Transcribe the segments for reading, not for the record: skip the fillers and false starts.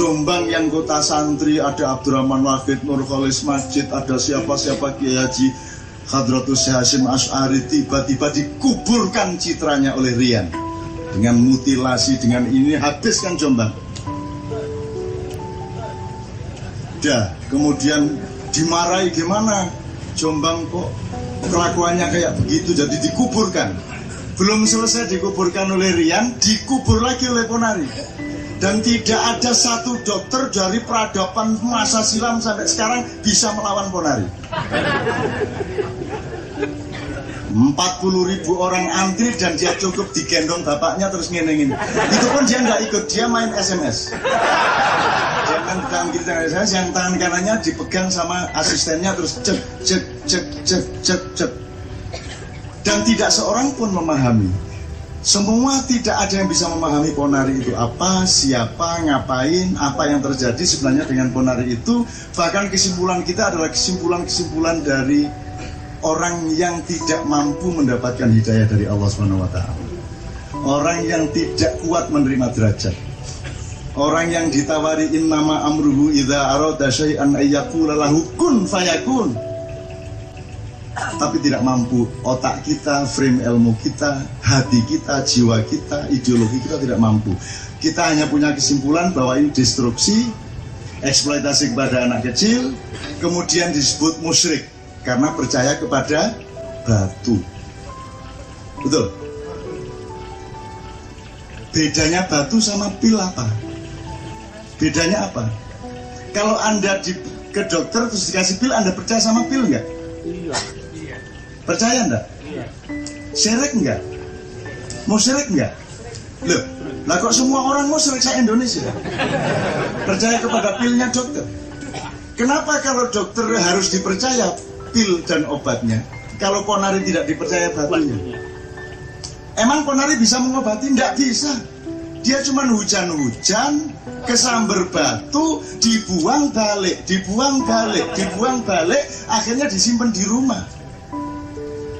Jombang yang kota santri, ada Abdurrahman Wahid, Nurholis Masjid, ada siapa-siapa Kiai Haji Hadratus Hasyim Asy'ari, tiba-tiba dikuburkan citranya oleh Rian dengan mutilasi, dengan ini habiskan Jombang. Dah, kemudian dimarahi, gimana Jombang kok kelakuannya kayak begitu, jadi dikuburkan. Belum selesai dikuburkan oleh Rian, dikubur lagi oleh Ponari. Dan tidak ada satu dokter dari peradaban masa silam sampai sekarang bisa melawan Ponari. 40.000 orang antri dan dia cukup digendong bapaknya terus ngene-ngene. Itu pun dia nggak ikut, dia main SMS. Jangan tangan kiri tangan saya, yang tangan kanannya dipegang sama asistennya terus cek cek cek cek cek cek. Dan tidak seorang pun memahami. Semua tidak ada yang bisa memahami Ponari itu apa, siapa, ngapain, apa yang terjadi sebenarnya dengan Ponari itu. Bahkan kesimpulan kita adalah kesimpulan-kesimpulan dari orang yang tidak mampu mendapatkan hidayah dari Allah SWT. Orang yang tidak kuat menerima derajat. Orang yang ditawari innama amruhu idza arada syai'an ayyaqula lahu kun fayakun. Tapi tidak mampu, otak kita, frame ilmu kita, hati kita, jiwa kita, ideologi kita tidak mampu. Kita hanya punya kesimpulan bahwa ini destruksi, eksploitasi kepada anak kecil, kemudian disebut musyrik karena percaya kepada batu. Betul? Bedanya batu sama pil apa? Bedanya apa? Kalau Anda ke dokter terus dikasih pil, Anda percaya sama pil nggak? Iya. Percaya enggak? Iya. Syirik enggak? Musyrik enggak? Loh, lah kok semua orang musyrik se-Indonesia? Percaya kepada pilnya dokter. Kenapa kalau dokter harus dipercaya pil dan obatnya? Kalau Ponari tidak dipercaya batunya? Emang Ponari bisa mengobati? Enggak bisa. Dia cuma hujan-hujan, kesamber batu, dibuang balik, dibuang balik, dibuang balik, akhirnya disimpan di rumah.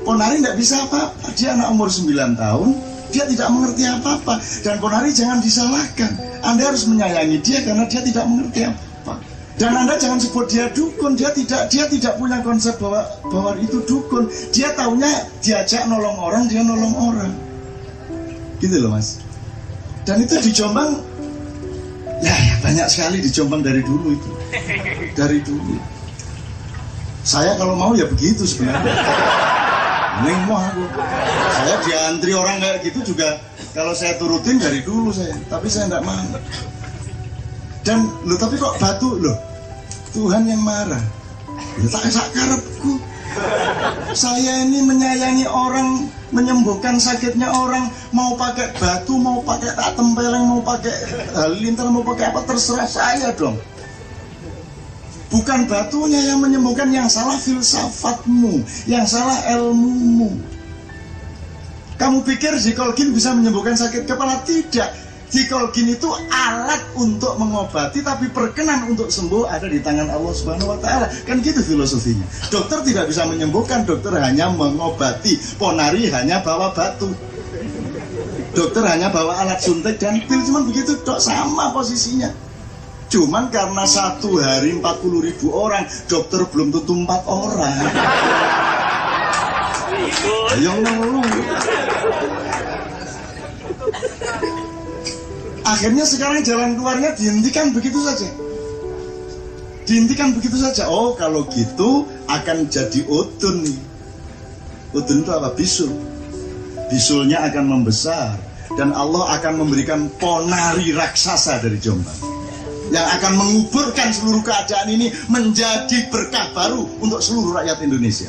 Ponari tidak bisa apa-apa, dia anak umur 9 tahun, dia tidak mengerti apa-apa. Dan Ponari jangan disalahkan, Anda harus menyayangi dia karena dia tidak mengerti apa-apa. Dan Anda jangan sebut dia dukun, dia tidak punya konsep bahwa itu dukun. Dia taunya diajak nolong orang, dia nolong orang. Gitu loh Mas. Dan itu di Jombang, ya banyak sekali di Jombang dari dulu itu. Dari dulu. Saya kalau mau ya begitu sebenarnya. Mau aku. Saya diantri orang kayak gitu juga. Kalau saya turutin dari dulu saya, tapi saya tidak mau. Dan lo tapi kok batu loh? Tuhan yang marah. Tak sakarepku. Saya ini menyayangi orang, menyembuhkan sakitnya orang, mau pakai batu, mau pakai tak tempeleng, mau pakai halilintar, mau pakai apa terserah saya dong. Bukan batunya yang menyembuhkan, yang salah filsafatmu, yang salah ilmumu. Kamu pikir Zikolgin bisa menyembuhkan sakit kepala? Tidak. Zikolgin itu alat untuk mengobati, tapi perkenan untuk sembuh ada di tangan Allah Subhanahu wa Ta'ala. Kan gitu filosofinya. Dokter tidak bisa menyembuhkan, dokter hanya mengobati. Ponari hanya bawa batu. Dokter hanya bawa alat suntik dan pil, cuman begitu dok, sama posisinya. Cuman karena satu hari 40.000 orang, dokter belum tentu 4 orang. Ayo ngeluh. Akhirnya sekarang jalan keluarnya dihentikan begitu saja. Dihentikan begitu saja. Oh kalau gitu akan jadi udun nih. Udun itu apa? Bisul. Bisulnya akan membesar. Dan Allah akan memberikan Ponari raksasa dari Jombang, yang akan menguburkan seluruh keadaan ini menjadi berkah baru untuk seluruh rakyat Indonesia.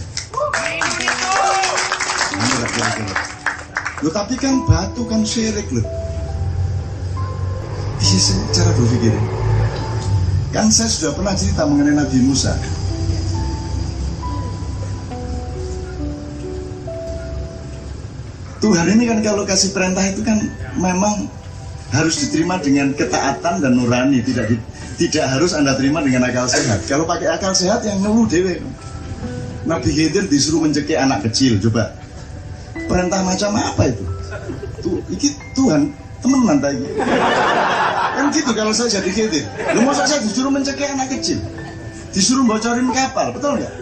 Loh, tapi kan batu kan syirik loh. Iya, cara berpikir. Kan saya sudah pernah cerita mengenai Nabi Musa. Tuhan ini kan kalau kasih perintah itu kan memang harus diterima dengan ketaatan dan nurani, tidak harus Anda terima dengan akal sehat. Kalau pakai akal sehat yang ngeluh dewe. Nabi Khidir disuruh mencekik anak kecil, coba. Perintah macam apa itu? Tuh, iki Tuhan temenan tadi. Kan gitu kalau saya jadi gitu. Lu masa saya disuruh mencegah anak kecil, disuruh bocorin kapal, betul nggak?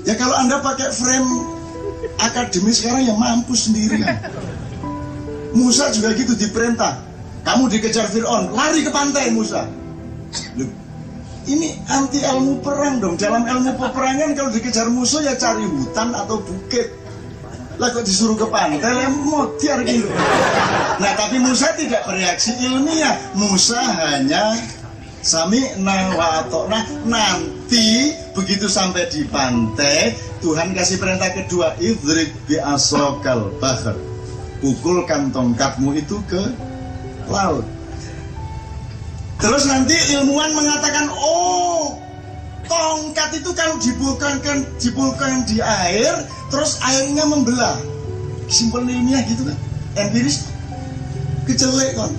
Ya kalau Anda pakai frame akademis sekarang ya mampus sendiri kan. Musa juga gitu diperintah, kamu dikejar Fir'aun, lari ke pantai Musa. Loh, ini anti ilmu perang dong. Dalam ilmu peperangan kalau dikejar musuh ya cari hutan atau bukit. Lah kok disuruh ke pantai, motiar gitu. Nah tapi Musa tidak bereaksi ilmiah. Musa hanya sami'na wa ata'na. Nanti begitu sampai di pantai, Tuhan kasih perintah kedua, idrib bi'asokal bahr, pukulkan tongkatmu itu ke laut. Terus nanti ilmuwan mengatakan, oh tongkat itu kalau dipulkan di air, terus airnya membelah. Simpel ilmiah gitu kan, empiris, kecelek kan.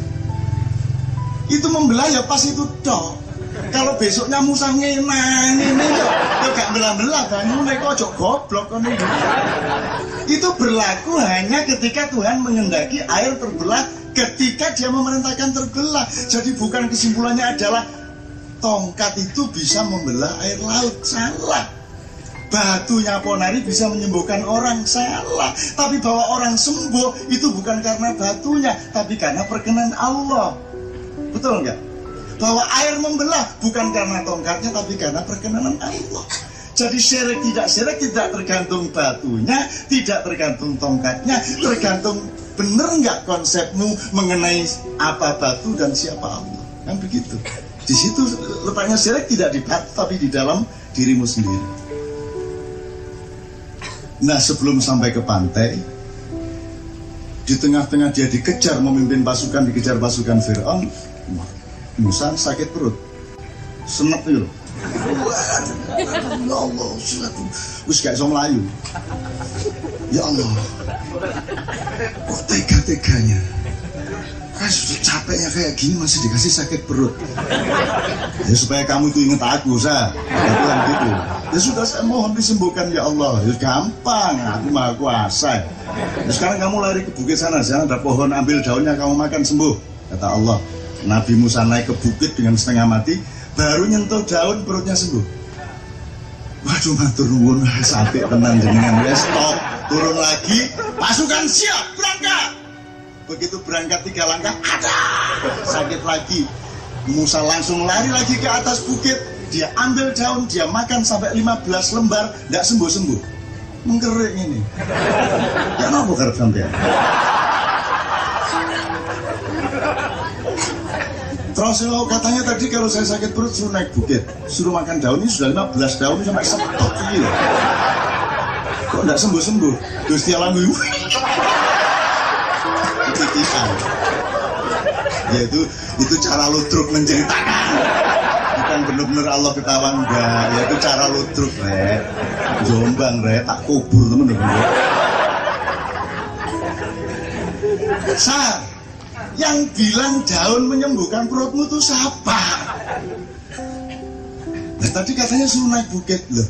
Itu membelah ya pas itu dok. Kalau besoknya Musa ngenang ini ya gak belah-belah kan, kok ojo goblok kan itu. Itu berlaku hanya ketika Tuhan mengendaki air terbelah, ketika dia memerintahkan terbelah. Jadi bukan kesimpulannya adalah tongkat itu bisa membelah air laut, salah. Batunya ponari bisa menyembuhkan orang, salah. Tapi bahwa orang sembuh itu bukan karena batunya, tapi karena perkenan Allah. Betul nggak? Bahwa air membelah bukan karena tongkatnya, tapi karena perkenanan Allah. Jadi syirik tidak tergantung batunya, tidak tergantung tongkatnya, tergantung bener nggak konsepmu mengenai apa batu dan siapa Allah. Kan begitu. Di situ letaknya syirik, tidak di batu tapi di dalam dirimu sendiri. Nah sebelum sampai ke pantai, di tengah-tengah dia dikejar, memimpin pasukan, dikejar pasukan Fir'aun, Musa sakit perut, senep itu loh. Ya Allah, wis gak iso melayu. Ya Allah, kok tega-teganya. Kan sudah capeknya kayak gini masih dikasih sakit perut. Ya supaya kamu itu ingat aku, saya bilang gitu. Ya sudah, saya mohon disembuhkan ya Allah. Ya gampang, aku maha kuasa. Ya, sekarang kamu lari ke bukit sana ada pohon, ambil daunnya kamu makan, sembuh. Kata Allah. Nabi Musa naik ke bukit dengan setengah mati, baru nyentuh daun perutnya sembuh. Waduh matur nuwun, sampai tenang jenengan, ya stop, turun lagi, pasukan siap berangkat. Begitu berangkat 3 langkah, ada sakit lagi. Musa langsung lari lagi ke atas bukit, dia ambil daun, dia makan sampai 15 lembar, tidak sembuh-sembuh. Mengkering ini. Ya apa karep sampean? Terus katanya tadi kalau saya sakit perut suruh naik bukit, suruh makan daun, ini sudah 15 daun sampai setok ini loh. Kok enggak sembuh-sembuh? Terus dia lalu titipan. Ya itu cara ludruk menceritakan. Bukan benar-benar Allah ketawa enggak, ya itu cara ludruk rek. Jombang rek, tak kubur teman-teman. Yang bilang daun menyembuhkan perutmu itu siapa? Nah tadi katanya suruh naik bukit loh.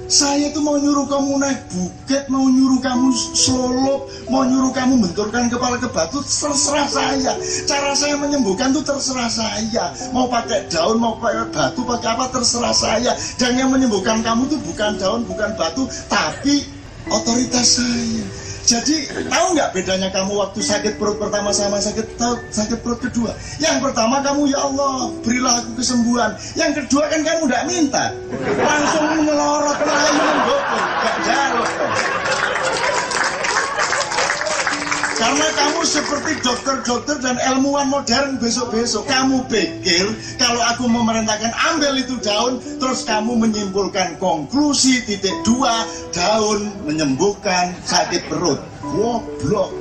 Saya tuh mau nyuruh kamu naik bukit, mau nyuruh kamu selulup, mau nyuruh kamu benturkan kepala ke batu, terserah saya. Cara saya menyembuhkan tuh terserah saya. Mau pakai daun, mau pakai batu, pakai apa terserah saya. Dan yang menyembuhkan kamu tuh bukan daun, bukan batu, tapi otoritas saya. Jadi tahu nggak bedanya kamu waktu sakit perut pertama sama sakit perut kedua? Yang pertama kamu ya Allah berilah aku kesembuhan. Yang kedua kan kamu nggak minta, langsung melorot melayu menggokong, nggak jalur. Karena kamu seperti dokter-dokter dan ilmuwan modern besok-besok. Kamu pikir kalau aku memerintahkan ambil itu daun, terus kamu menyimpulkan konklusi titik 2, daun menyembuhkan sakit perut. Goblok.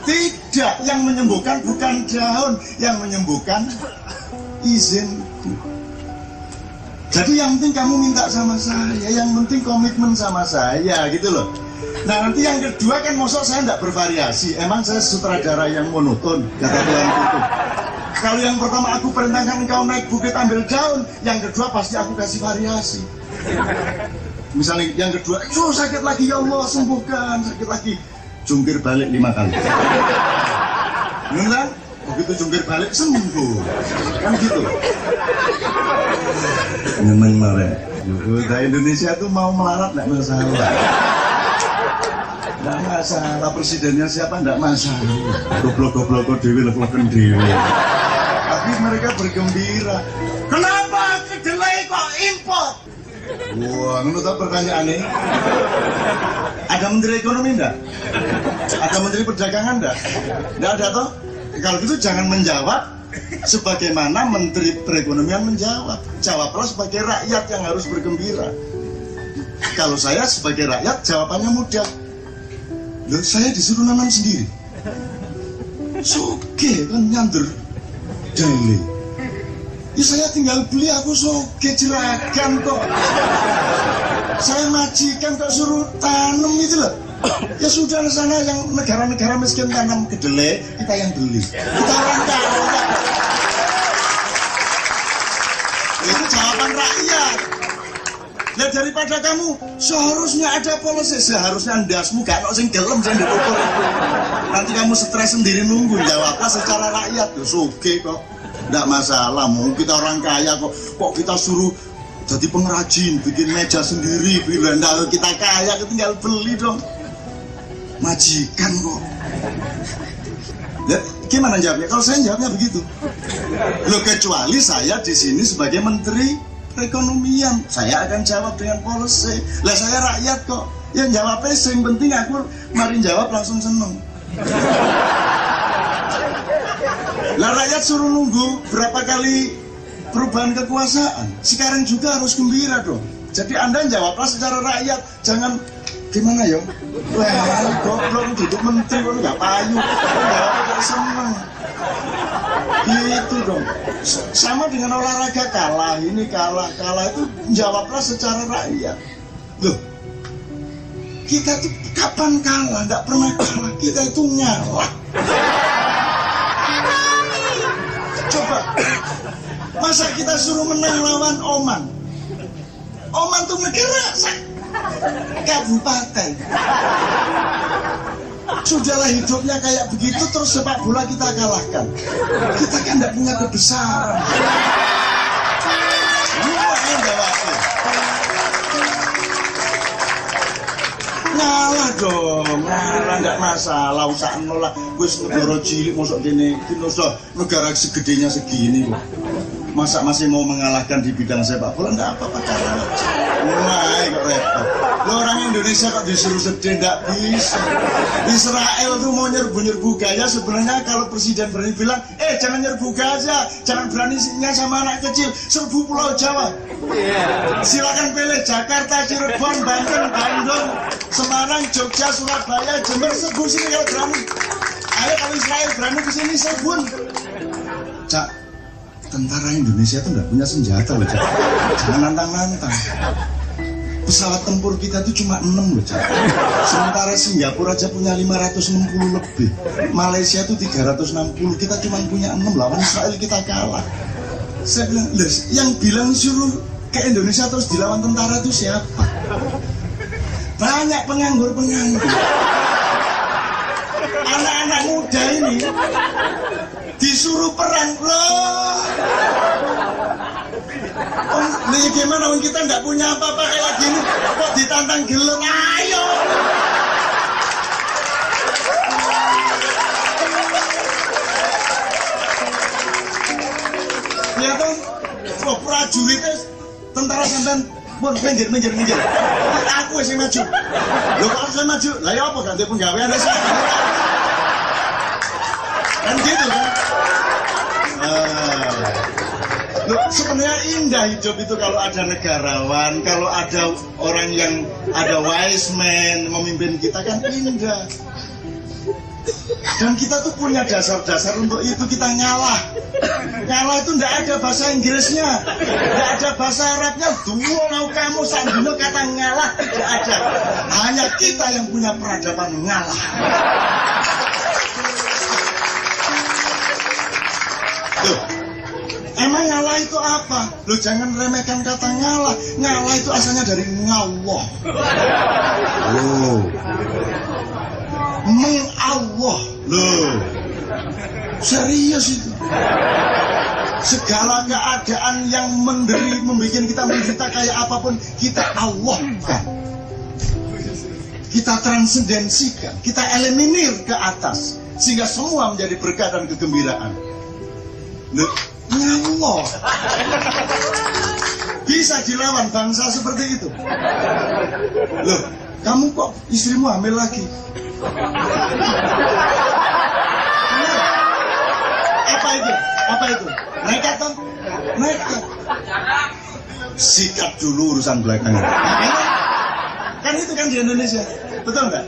Tidak, yang menyembuhkan bukan daun, yang menyembuhkan izinku. Jadi yang penting kamu minta sama saya, yang penting komitmen sama saya, gitu loh. Nah nanti yang kedua kan mosok saya tidak bervariasi. Emang saya sutradara yang monoton, kata Tuhan itu. Kalau yang pertama aku perintahkan engkau naik bukit ambil daun, yang kedua pasti aku kasih variasi. Misalnya yang kedua, sakit lagi ya Allah sembuhkan, sakit lagi. jungkir balik 5 kali. Benar? Begitu jungkir balik sembuh. Kan gitu. Memang marah. Udah Indonesia tuh mau melarat nggak masalah. Nggak masalah, presidennya siapa nggak masalah. Goblok-goblok dewi, lepokan dewi. Tapi mereka bergembira. Kenapa kedelai kok import? Wah, menurut pertanyaannya, ada menteri ekonomi enggak? Ada menteri perdagangan enggak? Enggak ada toh? Kalau gitu jangan menjawab sebagaimana menteri perekonomian menjawab. Jawablah sebagai rakyat yang harus bergembira. Kalau saya sebagai rakyat jawabannya mudah. Loh, saya disuruh nanam sendiri. Soge kan nyandur daily. Ya saya tinggal beli, aku soge jeragan kok. Saya majikan kok suruh tanam itu loh. Ya sudah sana yang negara-negara miskin tanam kedelai, kita yang beli. Kita orang kaya. Itu jawaban rakyat. Nah daripada kamu seharusnya ada polisi, seharusnya ndasmu gak ono sing gelem sing diukur. Nanti kamu stres sendiri nunggu, jawablah secara rakyat. Tuh soge kok. Nggak masalah, mau kita orang kaya kok kita suruh jadi pengrajin, bikin meja sendiri, bilang kita kaya, tinggal beli dong. Majikan kok. Ya, gimana jawabnya? Kalau saya jawabnya begitu. Loh, kecuali saya di sini sebagai menteri perekonomian, saya akan jawab dengan policy. Lah saya rakyat kok. Yang jawabnya yang penting aku mari jawab langsung seneng. Lah rakyat suruh nunggu berapa kali perubahan kekuasaan. Sekarang juga harus gembira dong. Jadi Anda jawablah secara rakyat. Jangan gimana ya? Wah, goblok duduk menteri kok nggak payu. Jawabnya kok seneng. Gitu dong. Sama dengan olahraga, kalah ini kalah itu jawablah secara rakyat. Loh, kita tuh kapan kalah? Nggak pernah kalah. Kita itu ngalah. Coba, masa kita suruh menang lawan Oman? Oman tuh negara kabupaten. Sudahlah hidupnya kayak begitu, terus sepak bola kita kalahkan. Kita kan tidak punya kebesaran. Ngalah dong, ngalah nggak masalah, usah nolak. Wis negara cilik mosok gini, negara segedenya segini kok. Masa masih mau mengalahkan di bidang sepak bola? Nggak apa-apa, kalah. Mulai kok repot. Lo orang Indonesia kok disuruh sedih, nggak bisa. Israel tuh mau nyerbu Gaza, sebenarnya kalau presiden berani bilang, jangan nyerbu Gaza, jangan beraninya sama anak kecil, serbu Pulau Jawa. Silakan pilih Jakarta, Cirebon, Banten, Bandung, Semarang, Jogja, Surabaya, Jember, serbu sini kalau berani. Ayo kalau Israel berani kesini serbun. Cak, tentara Indonesia itu nggak punya senjata loh, Cak. Jangan nantang-nantang. Pesawat tempur kita itu cuma 6 loh, Cak. Sementara Singapura aja punya 560 lebih. Malaysia itu 360. Kita cuma punya 6. Lawan Israel kita kalah. Saya bilang, yang bilang suruh ke Indonesia terus dilawan tentara itu siapa? Banyak penganggur-penganggur. Anak-anak muda ini disuruh perang loh. Nih gimana kita nggak punya apa-apa kayak gini, kok ditantang geleng? Ayo. Ya toh, kok prajuritnya tentara sampean pun minggir. Aku sih maju. Lo kalau saya maju, lah ya apa ganti penggawean sih? Kan gitu kan? Sebenarnya indah hidup itu kalau ada negarawan, kalau ada orang yang ada wise man memimpin kita, kan indah. Dan kita tuh punya dasar-dasar untuk itu. Kita ngalah. Ngalah itu ndak ada bahasa Inggrisnya, ndak ada bahasa Arabnya. Dua mau kamu sandino kata ngalah tidak ada. Hanya kita yang punya peradaban ngalah. Tuh. Emang ngalah itu apa? Lo jangan remehkan kata ngalah. Ngalah itu asalnya dari ngawah. Oh. mengallah. Loh, serius itu. Segala keadaan yang membuat kita menderita kayak apapun, kita Allahkan. Kita transendensikan, kita eliminir ke atas, sehingga semua menjadi berkah dan kegembiraan. Loh, Allah bisa dilawan bangsa seperti itu. Loh, kamu kok istrimu hamil lagi? Apa itu? Nekat toh? Nekat. Sikat dulu urusan belakangan. Kan itu kan di Indonesia, betul nggak?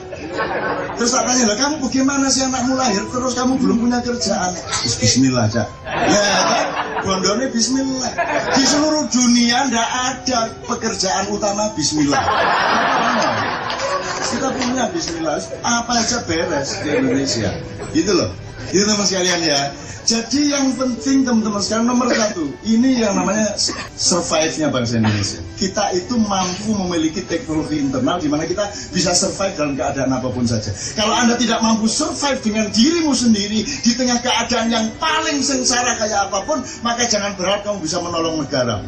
Terus tak tanya, loh, kamu bagaimana sih anakmu lahir terus kamu belum punya kerjaan? Bismillah aja. Ya kan? Bondone Bismillah. Di seluruh dunia ndak ada pekerjaan utama Bismillah. Kita punya Bismillah, apa aja beres di Indonesia. Gitu loh. Gitu teman sekalian ya. Jadi yang penting teman-teman sekalian nomor satu, ini yang namanya survive-nya bangsa Indonesia. Kita itu mampu memiliki teknologi internal di mana kita bisa survive dalam keadaan apapun saja. Kalau Anda tidak mampu survive dengan dirimu sendiri di tengah keadaan yang paling sengsara kayak apapun, maka jangan berharap kamu bisa menolong negara.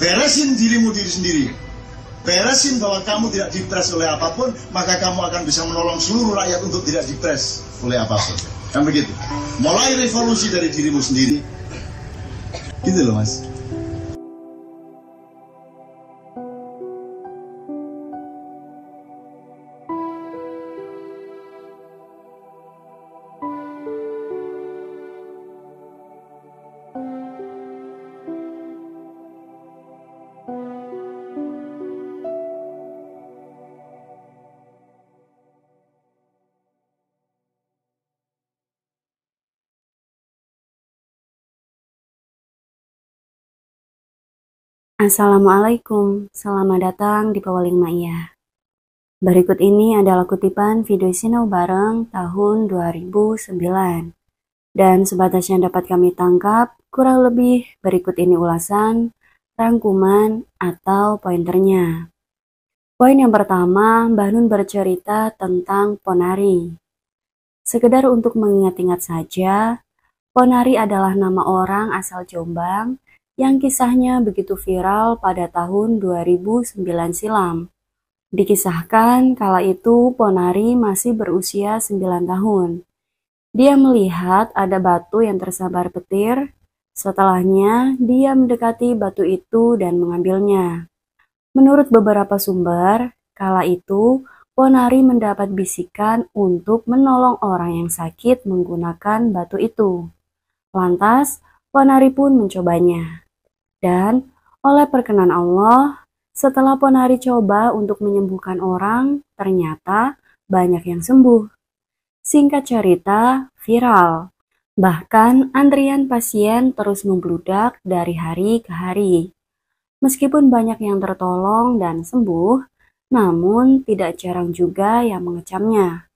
Beresin diri sendiri. Beresin bahwa kamu tidak dipres oleh apapun, maka kamu akan bisa menolong seluruh rakyat untuk tidak dipres oleh apapun. Kan begitu. Mulai revolusi dari dirimu sendiri. Gitu loh Mas. Assalamualaikum, selamat datang di Pewaling Ma'iyah. Berikut ini adalah kutipan video Sinau Bareng tahun 2009. Dan sebatas yang dapat kami tangkap, kurang lebih berikut ini ulasan, rangkuman, atau pointernya. Poin yang pertama, Mbah Nun bercerita tentang Ponari. Sekedar untuk mengingat-ingat saja, Ponari adalah nama orang asal Jombang yang kisahnya begitu viral pada tahun 2009 silam. Dikisahkan kala itu Ponari masih berusia 9 tahun. Dia melihat ada batu yang tersambar petir. Setelahnya, dia mendekati batu itu dan mengambilnya. Menurut beberapa sumber, kala itu Ponari mendapat bisikan untuk menolong orang yang sakit menggunakan batu itu. Lantas, Ponari pun mencobanya. Dan oleh perkenan Allah, setelah Ponari coba untuk menyembuhkan orang, ternyata banyak yang sembuh. Singkat cerita, viral. Bahkan antrian pasien terus membludak dari hari ke hari. Meskipun banyak yang tertolong dan sembuh, namun tidak jarang juga yang mengecamnya.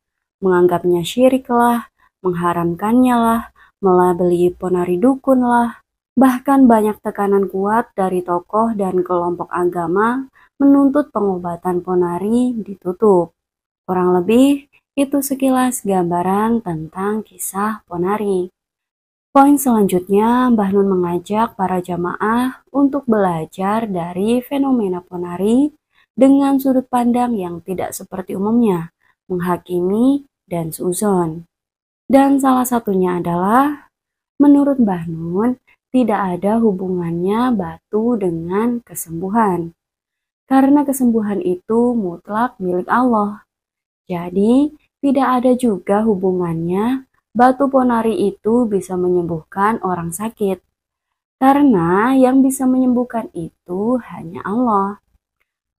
Menganggapnya syirik lah, mengharamkannya lah, melabeli Ponari dukun lah. Bahkan banyak tekanan kuat dari tokoh dan kelompok agama menuntut pengobatan Ponari ditutup. Kurang lebih, itu sekilas gambaran tentang kisah Ponari. Poin selanjutnya, Mbah Nun mengajak para jamaah untuk belajar dari fenomena Ponari dengan sudut pandang yang tidak seperti umumnya, menghakimi dan suudzon. Dan salah satunya adalah, menurut Mbah Nun, tidak ada hubungannya batu dengan kesembuhan. Karena kesembuhan itu mutlak milik Allah. Jadi, tidak ada juga hubungannya batu Ponari itu bisa menyembuhkan orang sakit. Karena yang bisa menyembuhkan itu hanya Allah.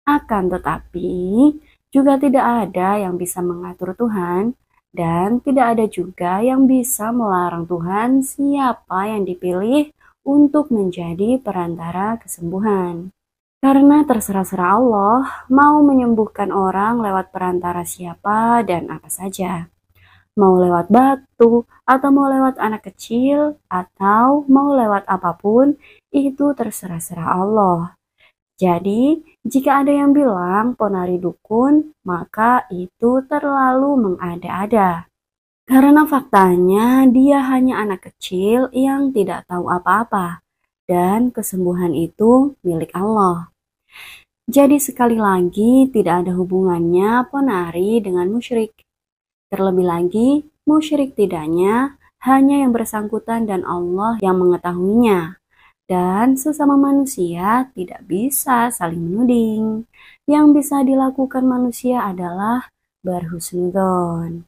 Akan tetapi, juga tidak ada yang bisa mengatur Tuhan, dan tidak ada juga yang bisa melarang Tuhan siapa yang dipilih untuk menjadi perantara kesembuhan. Karena terserah-serah Allah mau menyembuhkan orang lewat perantara siapa dan apa saja. Mau lewat batu, atau mau lewat anak kecil, atau mau lewat apapun, itu terserah-serah Allah. Jadi, jika ada yang bilang ponari dukun, maka itu terlalu mengada-ada. Karena faktanya dia hanya anak kecil yang tidak tahu apa-apa, dan kesembuhan itu milik Allah. Jadi sekali lagi tidak ada hubungannya ponari dengan musyrik. Terlebih lagi, musyrik tidaknya hanya yang bersangkutan dan Allah yang mengetahuinya. Dan sesama manusia tidak bisa saling menuding. Yang bisa dilakukan manusia adalah berhusnudzon.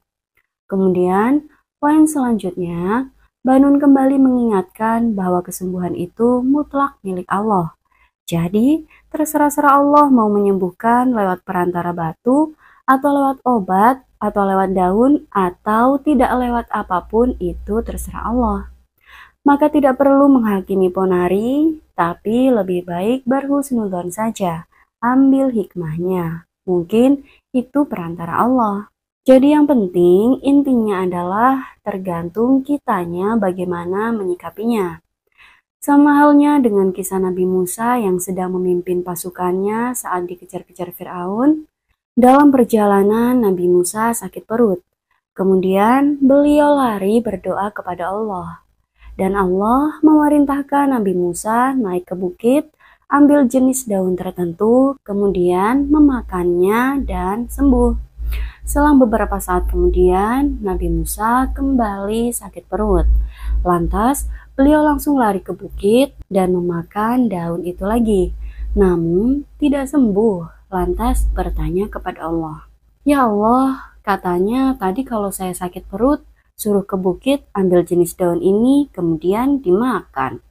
Kemudian, poin selanjutnya, Banun kembali mengingatkan bahwa kesembuhan itu mutlak milik Allah. Jadi, terserah Allah mau menyembuhkan lewat perantara batu, atau lewat obat, atau lewat daun, atau tidak lewat apapun, itu terserah Allah. Maka tidak perlu menghakimi ponari, tapi lebih baik berhusnudzon saja. Ambil hikmahnya. Mungkin itu perantara Allah. Jadi yang penting intinya adalah tergantung kitanya bagaimana menyikapinya. Sama halnya dengan kisah Nabi Musa yang sedang memimpin pasukannya saat dikejar-kejar Firaun. Dalam perjalanan Nabi Musa sakit perut. Kemudian beliau lari berdoa kepada Allah. Dan Allah memerintahkan Nabi Musa naik ke bukit, ambil jenis daun tertentu, kemudian memakannya dan sembuh. Selang beberapa saat kemudian, Nabi Musa kembali sakit perut. Lantas, beliau langsung lari ke bukit dan memakan daun itu lagi. Namun, tidak sembuh. Lantas bertanya kepada Allah, "Ya Allah, katanya tadi kalau saya sakit perut, suruh ke bukit ambil jenis daun ini kemudian dimakan.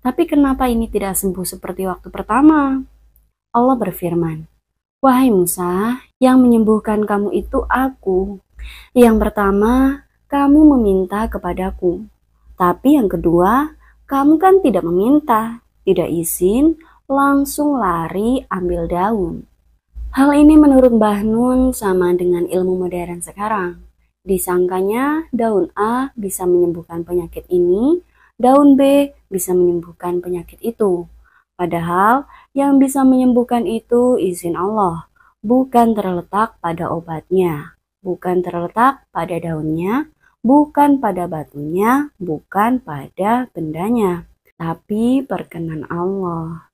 Tapi kenapa ini tidak sembuh seperti waktu pertama?" Allah berfirman, "Wahai Musa, yang menyembuhkan kamu itu aku. Yang pertama, kamu meminta kepadaku. Tapi yang kedua, kamu kan tidak meminta, tidak izin, langsung lari ambil daun." Hal ini menurut Mbah Nun sama dengan ilmu modern sekarang. Disangkanya daun A bisa menyembuhkan penyakit ini, daun B bisa menyembuhkan penyakit itu. Padahal yang bisa menyembuhkan itu izin Allah, bukan terletak pada obatnya, bukan terletak pada daunnya, bukan pada batunya, bukan pada bendanya, tapi perkenan Allah.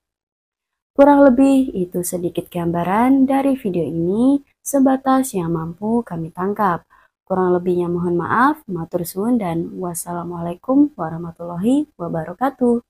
Kurang lebih itu sedikit gambaran dari video ini sebatas yang mampu kami tangkap. Kurang lebihnya mohon maaf, matur suwun dan wassalamualaikum warahmatullahi wabarakatuh.